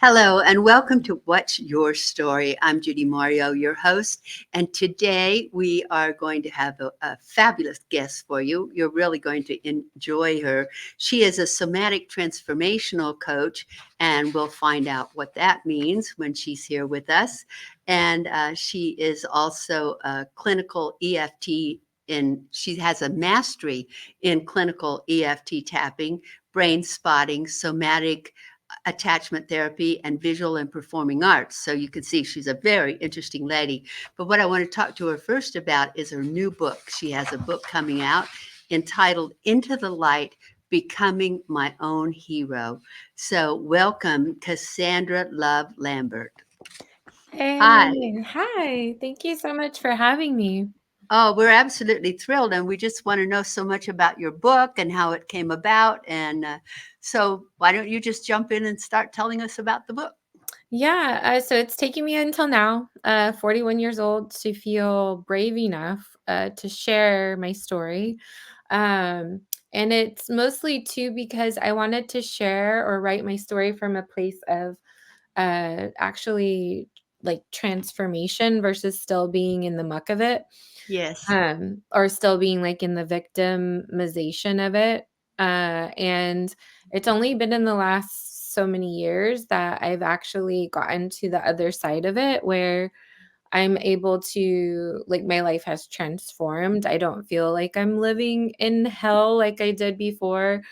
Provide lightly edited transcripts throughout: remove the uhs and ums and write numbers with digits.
Hello, and welcome to What's Your Story? I'm Judy Mario, your host, and today we are going to have a fabulous guest for you. You're really going to enjoy her. She is a somatic transformational coach, and we'll find out what that means when she's here with us. And she is also a clinical EFT. She has a mastery in clinical EFT tapping, brain spotting, somatic attachment therapy, and visual and performing arts. So you can see she's a very interesting lady. But what I want to talk to her first about is her new book. She has a book coming out entitled Into the Light, Becoming My Own Hero. So welcome, Cassandra Love Lambert. Hi. Hey, hi. Thank you so much for having me. Oh, we're absolutely thrilled. And we just want to know so much about your book and how it came about. And so why don't you just jump in and start telling us about the book? Yeah, so it's taken me until now, 41 years old, to feel brave enough to share my story. Um, and it's mostly too because I wanted to share or write my story from a place of actually like transformation versus still being in the muck of it. Yes. Or still being like in the victimization of it. And it's only been in the last so many years that I've actually gotten to the other side of it where I'm able to, like, my life has transformed. I don't feel like I'm living in hell like I did before.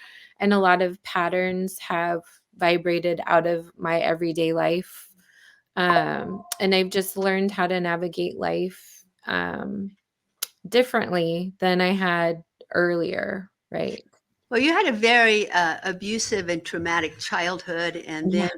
And a lot of patterns have vibrated out of my everyday life. And I've just learned how to navigate life. Differently than I had earlier, right? Well, you had a very abusive and traumatic childhood, Yeah.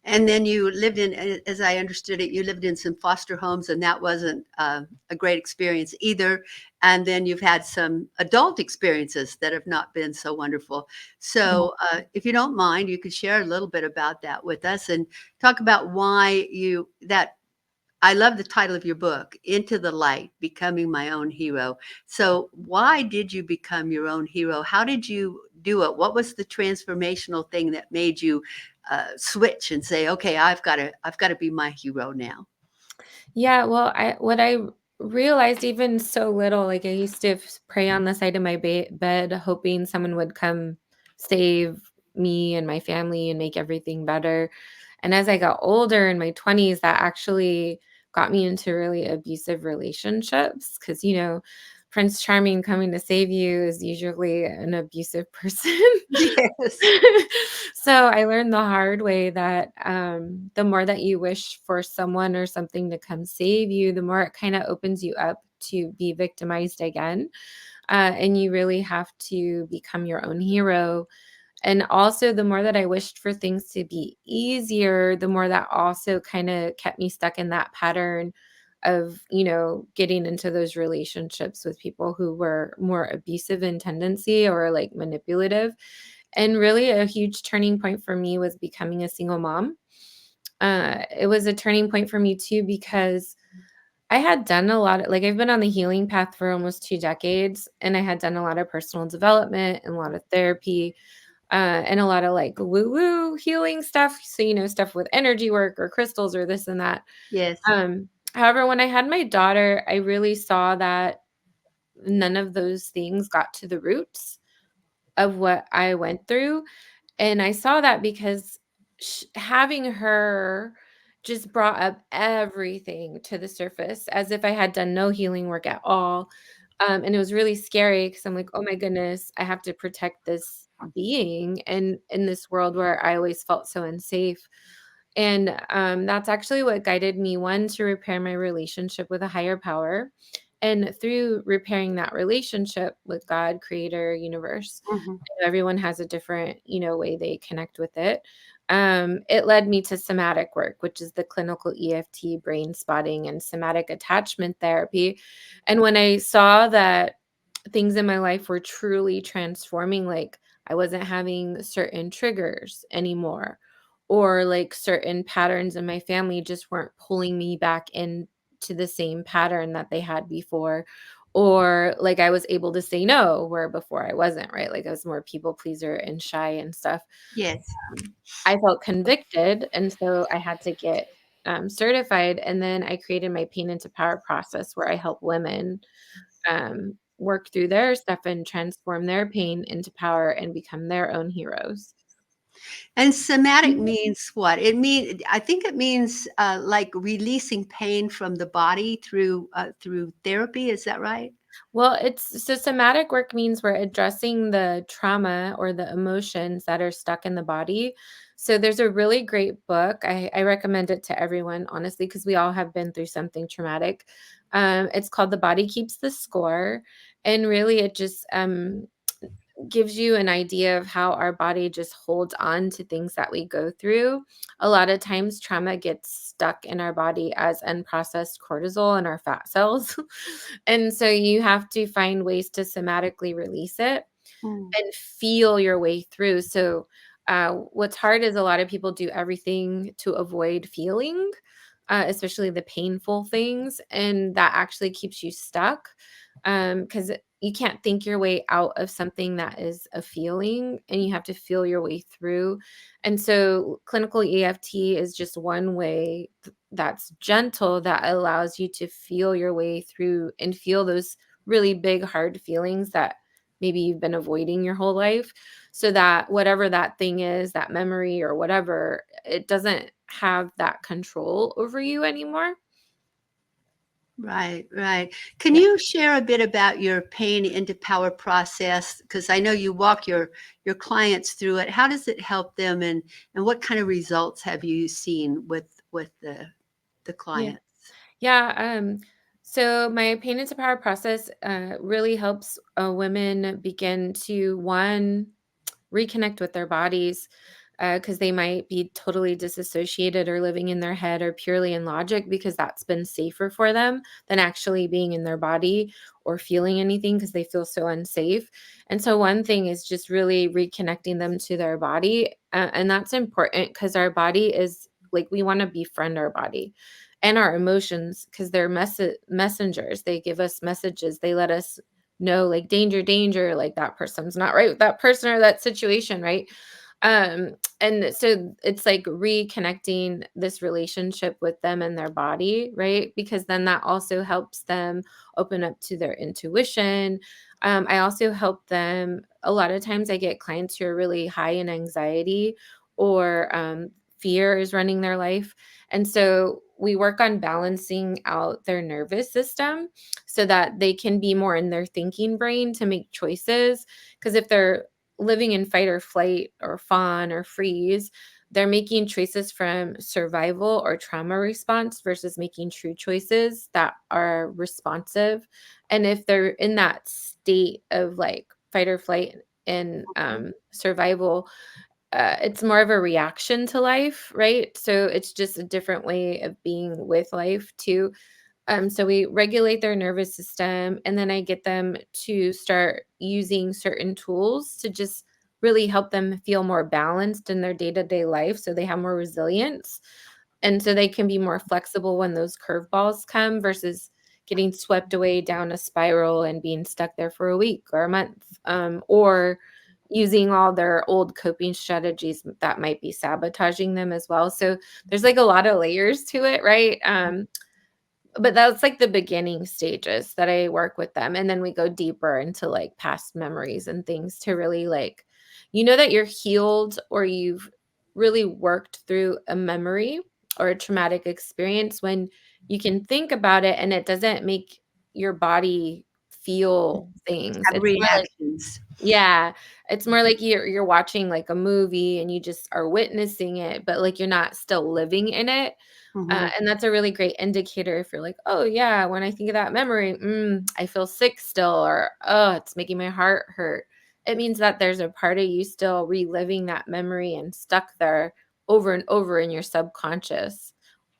and then you lived in, as I understood it, you lived in some foster homes, and that wasn't a great experience either. And then you've had some adult experiences that have not been so wonderful. Yeah. So, if you don't mind, you could share a little bit about that with us and talk about why you that I love the title of your book, Into the Light, Becoming My Own Hero. So, why did you become your own hero? How did you do it? What was the transformational thing that made you switch and say, "Okay, I've got to be my hero now"? Yeah, well, I realized even so little, like, I used to pray on the side of my bed hoping someone would come save me and my family and make everything better. And as I got older in my 20s, that actually got me into really abusive relationships because, Prince Charming coming to save you is usually an abusive person. Yes. So I learned the hard way that the more that you wish for someone or something to come save you, the more it kind of opens you up to be victimized again. And you really have to become your own hero. And also, the more that I wished for things to be easier, the more that also kind of kept me stuck in that pattern of, getting into those relationships with people who were more abusive in tendency or like manipulative. And really, a huge turning point for me was becoming a single mom. It was a turning point for me too because I had done a lot of, like, I've been on the healing path for almost 2 decades, and I had done a lot of personal development and a lot of therapy, and a lot of like woo woo healing stuff. So, stuff with energy work or crystals or this and that. Yes. However, when I had my daughter, I really saw that none of those things got to the roots of what I went through. And I saw that because having her just brought up everything to the surface as if I had done no healing work at all. And it was really scary because I'm like, oh my goodness, I have to protect this being and in this world where I always felt so unsafe. And that's actually what guided me, one, to repair my relationship with a higher power. And through repairing that relationship with God, creator, universe, Mhm. everyone has a different, way they connect with it. It led me to somatic work, which is the clinical EFT brain spotting and somatic attachment therapy. And when I saw that things in my life were truly transforming, like I wasn't having certain triggers anymore, or like certain patterns in my family just weren't pulling me back into the same pattern that they had before, or like I was able to say no where before I wasn't, right? Like I was more people pleaser and shy and stuff. Yes. I felt convicted, and so I had to get certified. And then I created my Pain into Power process where I help women work through their stuff and transform their pain into power and become their own heroes. And somatic means what? I think it means like releasing pain from the body through therapy. Is that right? Well, it's so somatic work means we're addressing the trauma or the emotions that are stuck in the body. So there's a really great book. I recommend it to everyone, honestly, because we all have been through something traumatic. It's called The Body Keeps the Score. And really, it just gives you an idea of how our body just holds on to things that we go through. A lot of times, trauma gets stuck in our body as unprocessed cortisol in our fat cells. And so you have to find ways to somatically release it Mm. and feel your way through. So, what's hard is a lot of people do everything to avoid feeling, especially the painful things, and that actually keeps you stuck because you can't think your way out of something that is a feeling, and you have to feel your way through. And so, clinical EFT is just one way that's gentle that allows you to feel your way through and feel those really big, hard feelings that maybe you've been avoiding your whole life, so that whatever that thing is, that memory or whatever, it doesn't have that control over you anymore. Right, right. Can Yeah. you share a bit about your pain into power process? Because I know you walk your clients through it. How does it help them, and what kind of results have you seen with the Yeah. clients? Yeah. So my pain into power process really helps women begin to one reconnect with their bodies because they might be totally disassociated or living in their head or purely in logic because that's been safer for them than actually being in their body or feeling anything because they feel so unsafe. And so, one thing is just really reconnecting them to their body. And that's important because our body is like we want to befriend our body and our emotions because they're messengers. They give us messages, they let us know like danger, danger, like that person's not right with that person or that situation, right? And so it's like reconnecting this relationship with them and their body, right? Because then that also helps them open up to their intuition. I also help them. A lot of times I get clients who are really high in anxiety or fear is running their life. And so we work on balancing out their nervous system so that they can be more in their thinking brain to make choices. Because if they're living in fight or flight or fawn or freeze, they're making choices from survival or trauma response versus making true choices that are responsive. And if they're in that state of like fight or flight and survival, it's more of a reaction to life, right? So it's just a different way of being with life too. So we regulate their nervous system, and then I get them to start using certain tools to just really help them feel more balanced in their day-to-day life so they have more resilience. And so they can be more flexible when those curveballs come versus getting swept away down a spiral and being stuck there for a week or a month, or using all their old coping strategies that might be sabotaging them as well. So there's like a lot of layers to it, right? But that's like the beginning stages that I work with them, and then we go deeper into, like, past memories and things to really, like that you're healed or you've really worked through a memory or a traumatic experience when you can think about it and it doesn't make your body feel things. Have It's more like reactions. yeah, it's more like you're watching, like, a movie and you just are witnessing it, but, like, you're not still living in it. Mhm. And that's a really great indicator if you're like, "Oh, yeah, when I think of that memory, I feel sick still," or, "Oh, it's making my heart hurt." It means that there's a part of you still reliving that memory and stuck there over and over in your subconscious,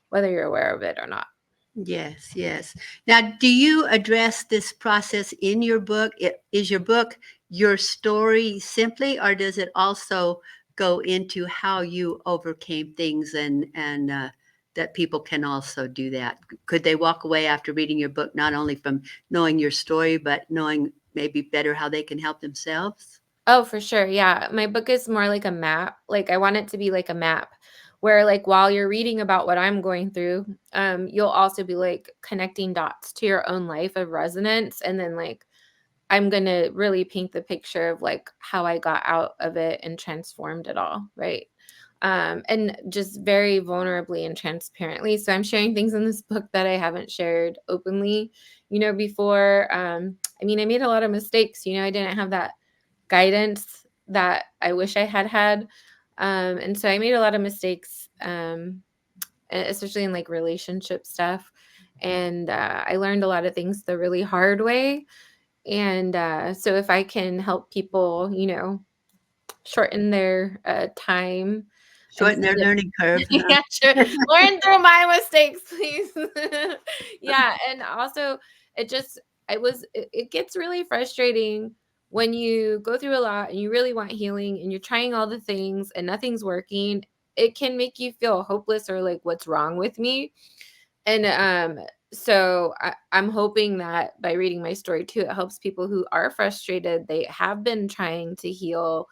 whether you're aware of it or not. Yes, yes. Now, do you address this process in your book? Is your book your story simply, or does it also go into how you overcame things and that people can also do that? Could they walk away after reading your book, not only from knowing your story, but knowing maybe better how they can help themselves? Oh, for sure, yeah. My book is more like a map. Like, I want it to be like a map where, like, while you're reading about what I'm going through, you'll also be, like, connecting dots to your own life of resonance, and then, like, I'm gonna really paint the picture of, like, how I got out of it and transformed it all, right? And just very vulnerably and transparently. So I'm sharing things in this book that I haven't shared openly, before. I mean, I made a lot of mistakes. I didn't have that guidance that I wish I had had. And so I made a lot of mistakes, especially in like relationship stuff. And I learned a lot of things the really hard way. And so if I can help people, shorten their time Shorten instead their of learning curve, huh? yeah, sure. Learn through my mistakes, please. Yeah, and also it just it gets really frustrating when you go through a lot and you really want healing and you're trying all the things and nothing's working. It can make you feel hopeless or like what's wrong with me. And so I'm hoping that by reading my story too, it helps people who are frustrated. They have been trying to heal,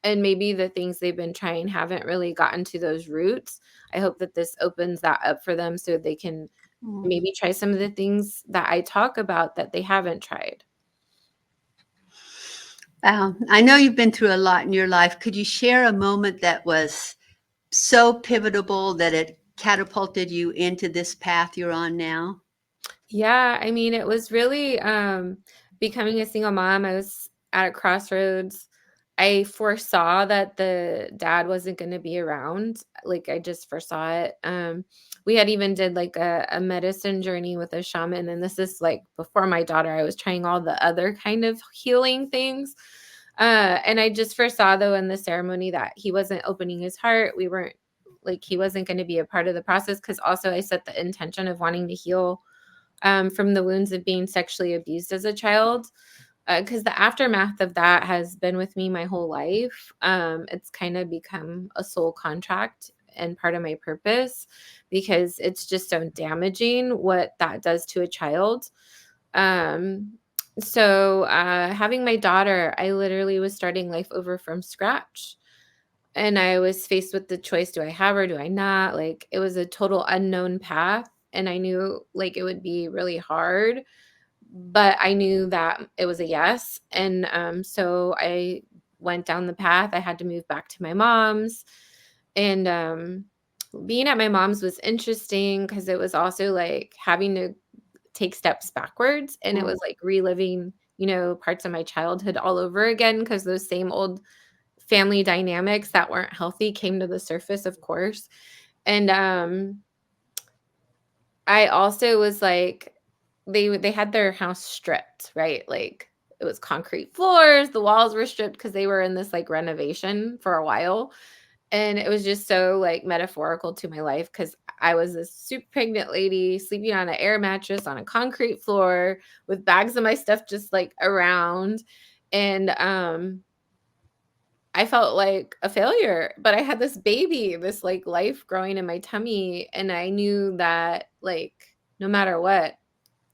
and maybe the things they've been trying haven't really gotten to those roots. I hope that this opens that up for them so they can Mm. maybe try some of the things that I talk about that they haven't tried. I know you've been through a lot in your life. Could you share a moment that was so pivotal that it catapulted you into this path you're on now? Yeah, I mean, it was really becoming a single mom. I was at a crossroads. I foresaw that the dad wasn't going to be around. Like I just foresaw it. We had even did like a medicine journey with a shaman, and this is like before my daughter. I was trying all the other kind of healing things. And I just foresaw though in the ceremony that he wasn't opening his heart. We weren't like he wasn't going to be a part of the process because also I set the intention of wanting to heal from the wounds of being sexually abused as a child. Because the aftermath of that has been with me my whole life. It's kind of become a soul contract and part of my purpose because it's just so damaging what that does to a child. Um, so having my daughter, I literally was starting life over from scratch. And I was faced with the choice, do I have her? Do I not? Like it was a total unknown path. And I knew like it would be really hard, but I knew that it was a yes. And so I went down the path. I had to move back to my mom's. And being at my mom's was interesting because it was also like having to take steps backwards. And it Mm. was like reliving, parts of my childhood all over again because those same old family dynamics that weren't healthy came to the surface, of course. And I also was like they had their house stripped, right? Like it was concrete floors, the walls were stripped because they were in this like renovation for a while. And it was just so like metaphorical to my life because I was this super pregnant lady sleeping on an air mattress on a concrete floor with bags of my stuff just like around. And I felt like a failure, but I had this baby, this like life growing in my tummy. And I knew that like no matter what,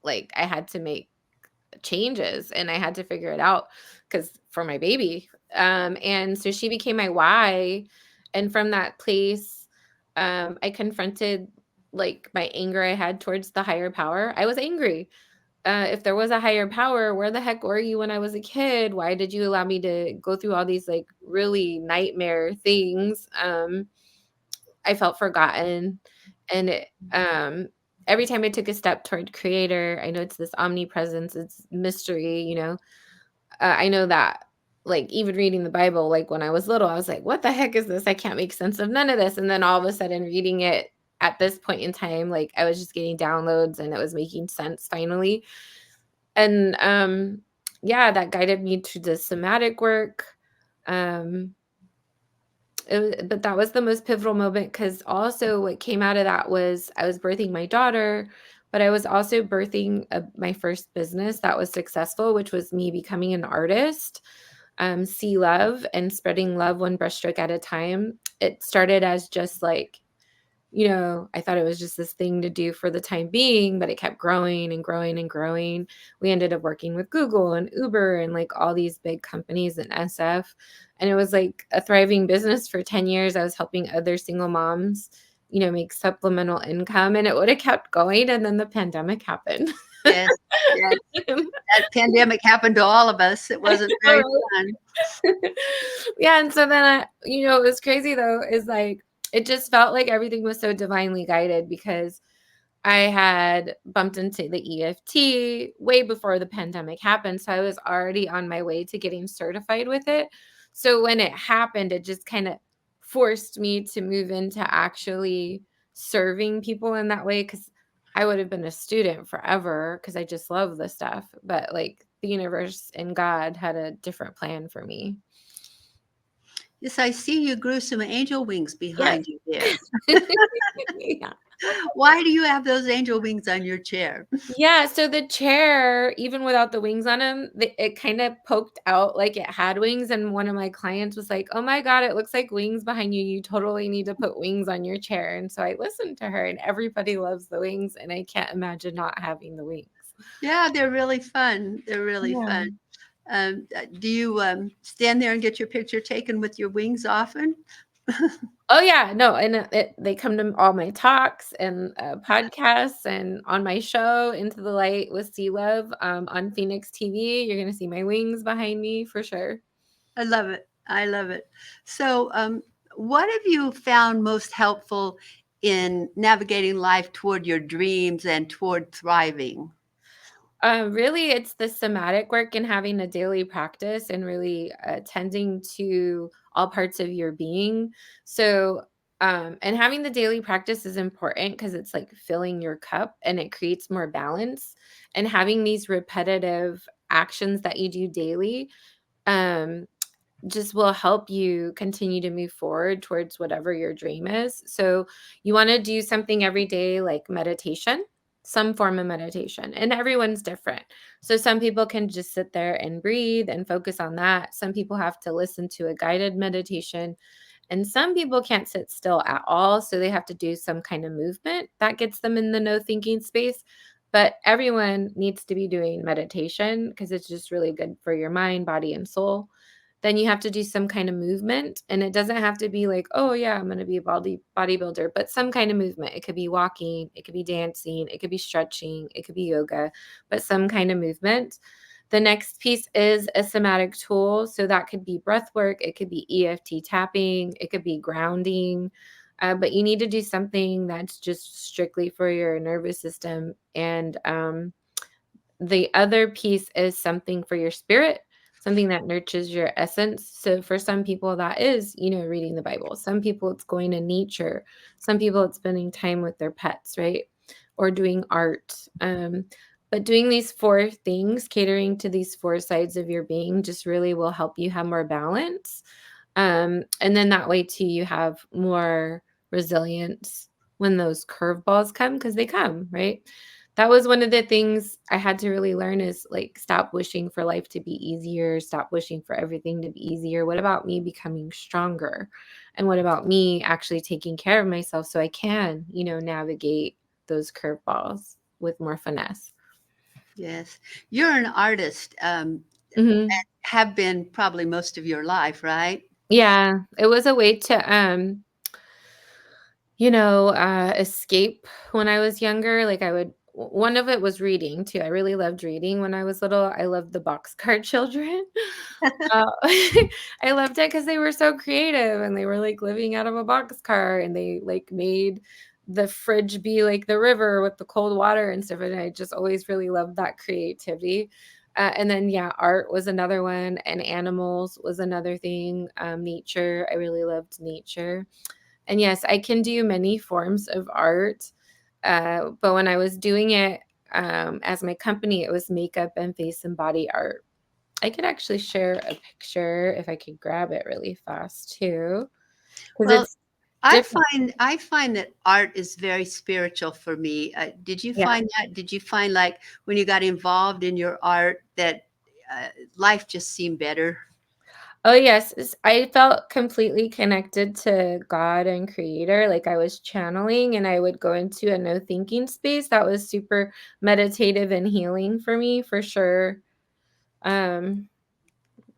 like I had to make changes and I had to figure it out because for my baby. And so she became my why. And from that place, I confronted like my anger I had towards the higher power. I was angry. If there was a higher power, where the heck were you when I was a kid? Why did you allow me to go through all these like really nightmare things? I felt forgotten. And every time I took a step toward creator, I know it's this omnipresence, it's mystery, I know that like even reading the Bible, like when I was little, I was like, what the heck is this? I can't make sense of none of this. And then all of a sudden reading it at this point in time, like I was just getting downloads and it was making sense finally. And yeah, that guided me to the somatic work. Um but that was the most pivotal moment because also what came out of that was I was birthing my daughter, but I was also birthing my first business that was successful, which was me becoming an artist. See love and spreading love one brushstroke at a time. It started as just like I thought it was just this thing to do for the time being, but it kept growing and growing and growing. We ended up working with Google and Uber and like all these big companies in SF. And it was like a thriving business for 10 years. I was helping other single moms, make supplemental income, and it would have kept going. And then the pandemic happened. Yes, yes. That pandemic happened to all of us. It wasn't very fun. Yeah, and so then it was crazy though, is like it just felt like everything was so divinely guided because I had bumped into the EFT way before the pandemic happened, so I was already on my way to getting certified with it. So when it happened, it just kind of forced me to move into actually serving people in that way, because I would have been a student forever because I just love the stuff. But like the universe and God had a different plan for me. Yes, I see you grew some angel wings Yes. behind you there. Yeah. Why do you have those angel wings on your chair? Yeah, so the chair, even without the wings on him, it kind of poked out like it had wings, and one of my clients was like, "Oh my god, it looks like wings behind you. You totally need to put wings on your chair." And so I listened to her, and everybody loves the wings, and I can't imagine not having the wings. Yeah, they're really fun. They're really Yeah. fun. Do you stand there and get your picture taken with your wings often? Oh yeah, no, and they come to all my talks and podcasts and on my show Into the Light with Sea Love on Phoenix TV. You're gonna see my wings behind me for sure. I love it. I love it. So, what have you found most helpful in navigating life toward your dreams and toward thriving? Really, it's the somatic work and having a daily practice and really tending to all parts of your being. So, and having the daily practice is important because it's like filling your cup and it creates more balance. And having these repetitive actions that you do daily um, just will help you continue to move forward towards whatever your dream is. So, you want to do something every day like meditation, some form of meditation, and everyone's different. So, some people can just sit there and breathe and focus on that. Some people have to listen to a guided meditation, and some people can't sit still at all. So, they have to do some kind of movement that gets them in the no thinking space. But everyone needs to be doing meditation because it's just really good for your mind, body, and soul. Then you have to do some kind of movement, and it doesn't have to be like, "Oh, yeah, I'm gonna be a bodybuilder," but some kind of movement. It could be walking, it could be dancing, it could be stretching, it could be yoga, but some kind of movement. The next piece is a somatic tool, so that could be breath work, it could be EFT tapping, it could be grounding, but you need to do something that's just strictly for your nervous system, and, the other piece is something for your spirit, something that nurtures your essence. So for some people that is, reading the Bible. Some people it's going to nature. Some people it's spending time with their pets, right? Or doing art. But doing these four things, catering to these four sides of your being, just really will help you have more balance. And then that way too, you have more resilience when those curveballs come, because they come, right? That was one of the things I had to really learn is like stop wishing for life to be easier, stop wishing for everything to be easier. What about me becoming stronger? And what about me actually taking care of myself so I can, navigate those curveballs with more finesse? Yes, you're an artist. Mhm. Have been probably most of your life, right? Yeah, it was a way to escape when I was younger. Like one of it was reading too. I really loved reading when I was little. I loved the Boxcar Children. I loved it because they were so creative and they were like living out of a boxcar and they like made the fridge be like the river with the cold water and stuff. And I just always really loved that creativity. And then, yeah, art was another one, and animals was another thing. Nature, I really loved nature. And yes, I can do many forms of art. But when I was doing it as my company, it was makeup and face and body art. I could actually share a picture if I could grab it really fast too, because Well, it's I different. find that art is very spiritual for me. Did you Yeah. find that? Did you find like when you got involved in your art that life just seemed better? Oh, yes, I felt completely connected to God and creator, like I was channeling and I would go into a no thinking space that was super meditative and healing for me, for sure. Um,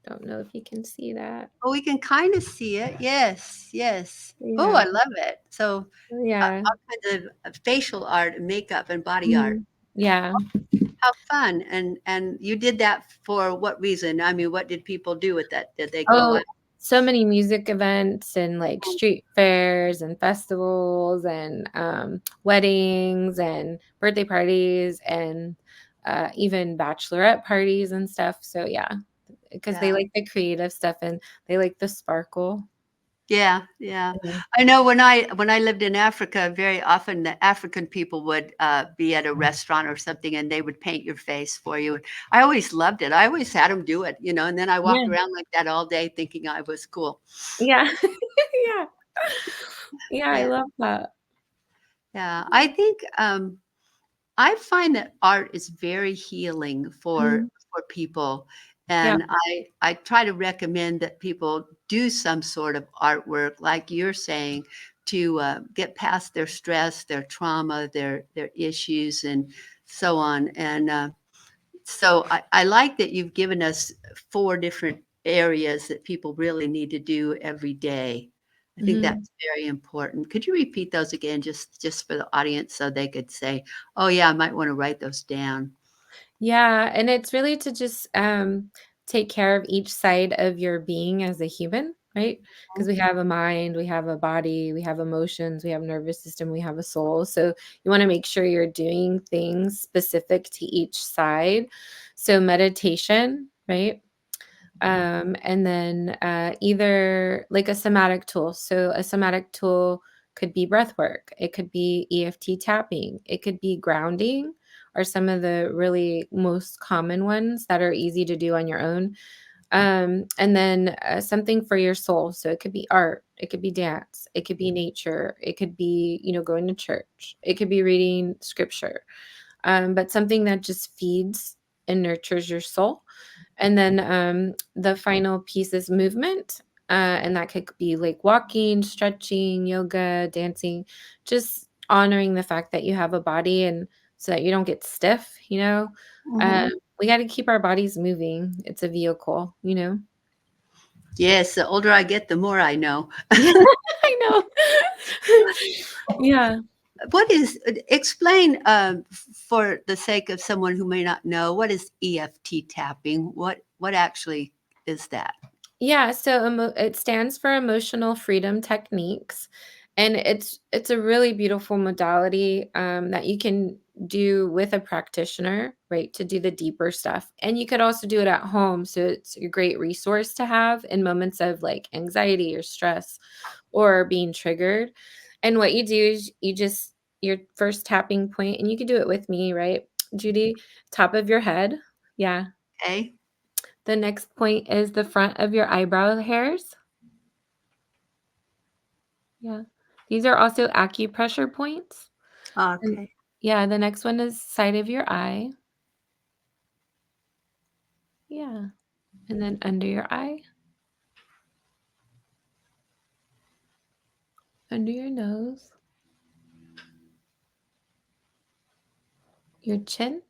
don't know if you can see that. Oh, we can kind of see it. Yes, yes. Oh, I Yeah. love it. So, Yeah. all kinds of facial art and makeup and body art. Mhm. Yeah. How fun! And you did that for what reason? I mean, what did people do with that? Did they go Oh, out? so many music events and, like, street fairs and festivals and, weddings and birthday parties and, even bachelorette parties and stuff, so yeah, because they Yeah. like the creative stuff and they like the sparkle. Yeah, yeah. Yeah. I know when I lived in Africa, very often the African people would, be at a restaurant or something, and they would paint your face for you. I always loved it. I always had them do it, and then I walked Yeah. around like that all day thinking I was cool. Yeah. Yeah. Yeah, I Yeah, love that. yeah. I think, I find that art is very healing Mhm. for people, Yeah. and I try to recommend that people do some sort of artwork, like you're saying, to get past their stress, their trauma, their issues, and so on. And so I like that you've given us 4 different areas that people really need to do every day. I think Mhm. that's very important. Could you repeat those again just for the audience so they could say, "Oh, yeah, I might wanna write those down." Yeah, and it's really to just, take care of each side of your being as a human, right? Because we have a mind, we have a body, we have emotions, we have a nervous system, we have a soul, so you wanna make sure you're doing things specific to each side. So meditation, right? And then either like a somatic tool. So a somatic tool could be breath work, it could be EFT tapping, it could be grounding, are some of the really most common ones that are easy to do on your own. And then something for your soul. So it could be art, it could be dance, it could be nature, it could be, going to church, it could be reading scripture, but something that just feeds and nurtures your soul. And then the final piece is movement. And that could be like walking, stretching, yoga, dancing, just honoring the fact that you have a body and so that you don't get stiff. Uh, Mhm. we got to keep our bodies moving. It's a vehicle. Yes, the older I get, the more I know. Yeah, I know. Yeah. What is explain, for the sake of someone who may not know, what is EFT tapping? What actually is that? Yeah, so it stands for Emotional Freedom Techniques, and it's a really beautiful modality that you can do with a practitioner, right, to do the deeper stuff. And you could also do it at home, so it's a great resource to have in moments of like anxiety or stress or being triggered. And what you do is your first tapping point, and you can do it with me, right, Judy? Top of your head, yeah. Okay. The next point is the front of your eyebrow hairs. Yeah. These are also acupressure points. And Okay. yeah, the next one is side of your eye. Yeah. And then under your eye, under your nose, your chin.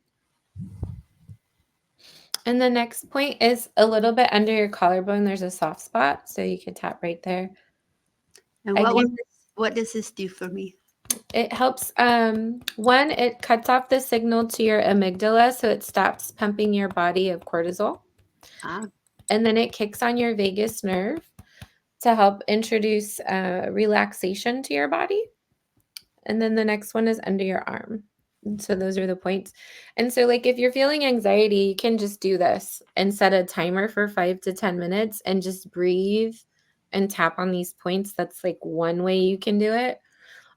And the next point is a little bit under your collarbone. There's a soft spot, so you can tap right there. And Again, what does this do for me? it helps one, it cuts off the signal to your amygdala, so it stops pumping your body of cortisol. Ah, And then it kicks on your vagus nerve to help introduce relaxation to your body. And then the next one is under your arm. And so those are the points. And so, like, if you're feeling anxiety, you can just do this and set a timer for 5 to 10 minutes and just breathe and tap on these points. That's like one way you can do it.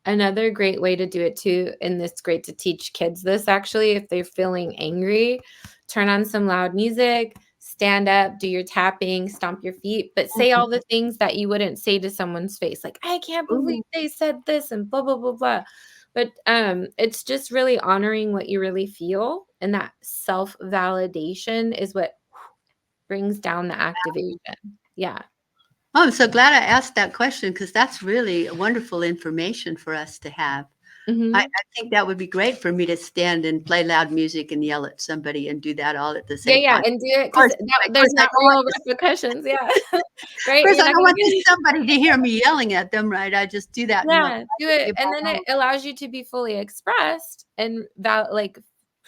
Another great way to do it too, and it's great to teach kids this actually, if they're feeling angry, turn on some loud music, stand up, do your tapping, stomp your feet, but say all mhm. the things that you wouldn't say to someone's face, like, I can't believe Ooh, they said this and blah, blah, blah, blah. But it's just really honoring what you really feel. And that self validation is what brings down the activation. Yeah. Oh, I'm so glad I asked that question because that's really wonderful information for us to have. Mhm. I think that would be great for me to stand and play loud music and yell at somebody and do that all at the Yeah, same yeah, time. and do it Of 'cause course, that of there's course, I not don't want real this repercussions, yeah. of Right? course, You're I not don't gonna want this get somebody to hear me yelling at them, right? I just do that in, like, Yeah, do privately it, and about then it home. allows you to be fully expressed and that like,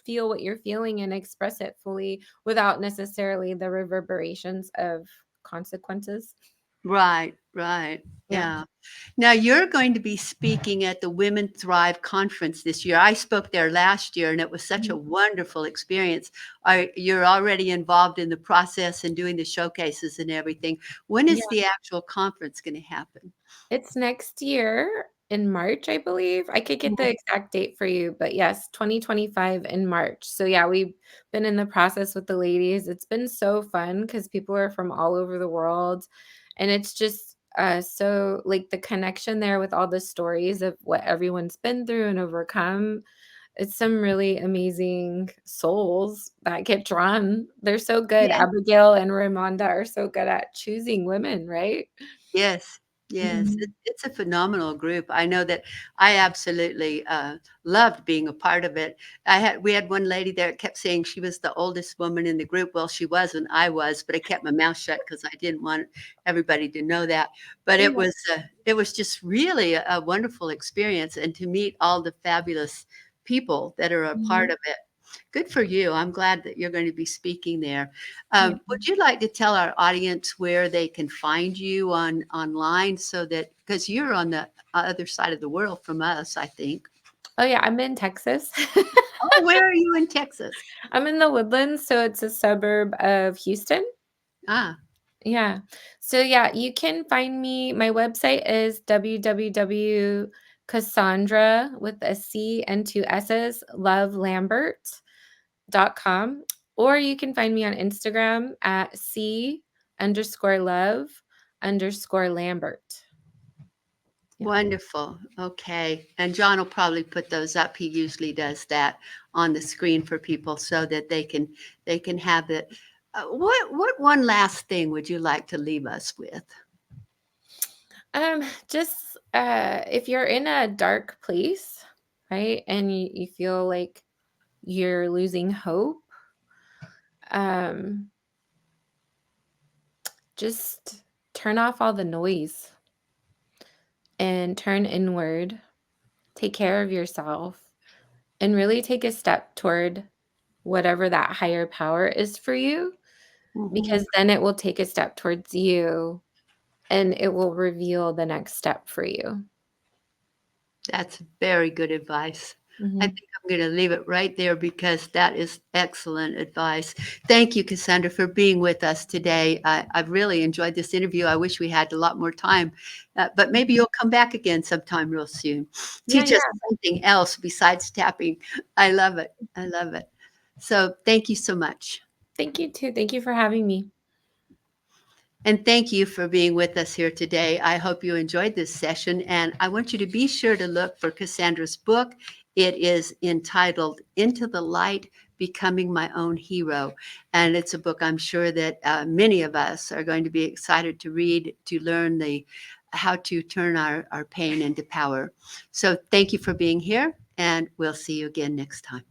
feel what you're feeling and express it fully without necessarily the reverberations of consequences. Right, right. Yeah. Yeah. Now you're going to be speaking at the Women Thrive conference this year. I spoke there last year and it was such a Mhm. wonderful experience. You're already involved in the process and doing the showcases and everything. When is Yeah. the actual conference going to happen? It's next year in March, I believe. I could get the Mhm. exact date for you, but yes, 2025 in March. So yeah, we've been in the process with the ladies. It's been so fun because people are from all over the world. And it's just so like the connection there with all the stories of what everyone's been through and overcome. It's some really amazing souls that get drawn. They're so good. Yes, Abigail and Raimonda are so good at choosing women, right? yes, yes. Mhm. It's a phenomenal group. I know that I absolutely loved being a part of it. We had one lady there that kept saying she was the oldest woman in the group. Well, she wasn't. I was, but I kept my mouth shut because I didn't want everybody to know that. But Yeah. it was just really a wonderful experience, and to meet all the fabulous people that are a part Mhm. of it. Good for you. I'm glad that you're going to be speaking there. Yeah. Would you like to tell our audience where they can find you online so that because you're on the other side of the world from us, I think. Oh, yeah, I'm in Texas. Oh, where are you in Texas? I'm in the Woodlands, so it's a suburb of Houston. Ah, Yeah. So, yeah, you can find me my website is www Cassandra with a C and 2 S's, lovelambert.com, or you can find me on Instagram at C_love_Lambert. Yeah. wonderful. Okay. And John will probably put those up. He usually does that on the screen for people so that they can have it. What one last thing would you like to leave us with? Just if you're in a dark place, right, and you feel like you're losing hope, um, just turn off all the noise and turn inward. Take care of yourself and really take a step toward whatever that higher power is for you, Mhm. because then it will take a step towards you and it will reveal the next step for you. That's very good advice. I Mhm. think I'm going to leave it right there because that is excellent advice. Thank you, Cassandra, for being with us today. I've really enjoyed this interview. I wish we had a lot more time, but maybe you'll come back again sometime real soon. Yeah, Teach us yeah. something else besides tapping. I love it. I love it. So thank you so much. Thank you too. Thank you for having me. And thank you for being with us here today. I hope you enjoyed this session. And I want you to be sure to look for Cassandra's book. It is entitled Into the Light Becoming My Own Hero. And it's a book I'm sure that many of us are going to be excited to read to learn how to turn our pain into power. So thank you for being here, and we'll see you again next time.